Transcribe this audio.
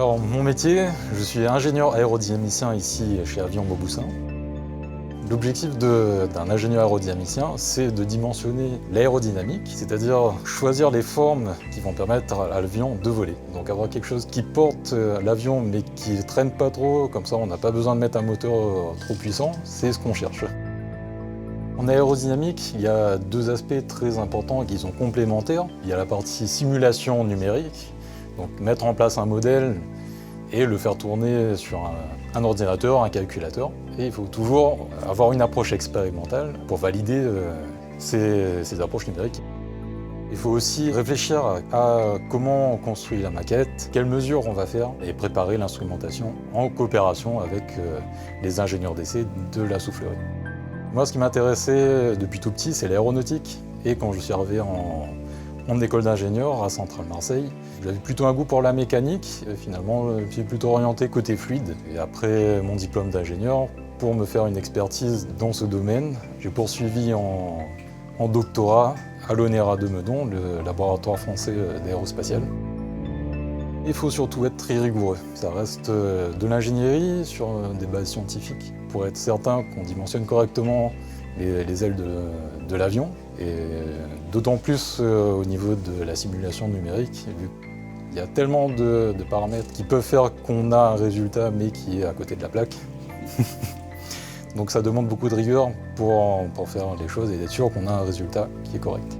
Alors mon métier, je suis ingénieur aérodynamicien ici chez Avion Mauboussin. L'objectif d'un ingénieur aérodynamicien, c'est de dimensionner l'aérodynamique, c'est-à-dire choisir les formes qui vont permettre à l'avion de voler. Donc avoir quelque chose qui porte l'avion mais qui ne traîne pas trop, comme ça on n'a pas besoin de mettre un moteur trop puissant, c'est ce qu'on cherche. En aérodynamique, il y a deux aspects très importants qui sont complémentaires. Il y a la partie simulation numérique, donc mettre en place un modèle et le faire tourner sur un ordinateur, un calculateur. Et il faut toujours avoir une approche expérimentale pour valider ces approches numériques. Il faut aussi réfléchir à comment on construit la maquette, quelles mesures on va faire et préparer l'instrumentation en coopération avec les ingénieurs d'essai de la soufflerie. Moi, ce qui m'intéressait depuis tout petit, c'est l'aéronautique. Et quand je suis arrivé en école d'ingénieur à Centrale Marseille, j'avais plutôt un goût pour la mécanique. Et finalement, je suis plutôt orienté côté fluide. Et après mon diplôme d'ingénieur, pour me faire une expertise dans ce domaine, j'ai poursuivi en doctorat à l'ONERA de Meudon, le laboratoire français d'aérospatial. Il faut surtout être très rigoureux. Ça reste de l'ingénierie sur des bases scientifiques pour être certain qu'on dimensionne correctement les ailes de l'avion. Et d'autant plus au niveau de la simulation numérique, vu qu'il y a tellement de paramètres qui peuvent faire qu'on a un résultat mais qui est à côté de la plaque. Donc ça demande beaucoup de rigueur pour faire les choses et d'être sûr qu'on a un résultat qui est correct.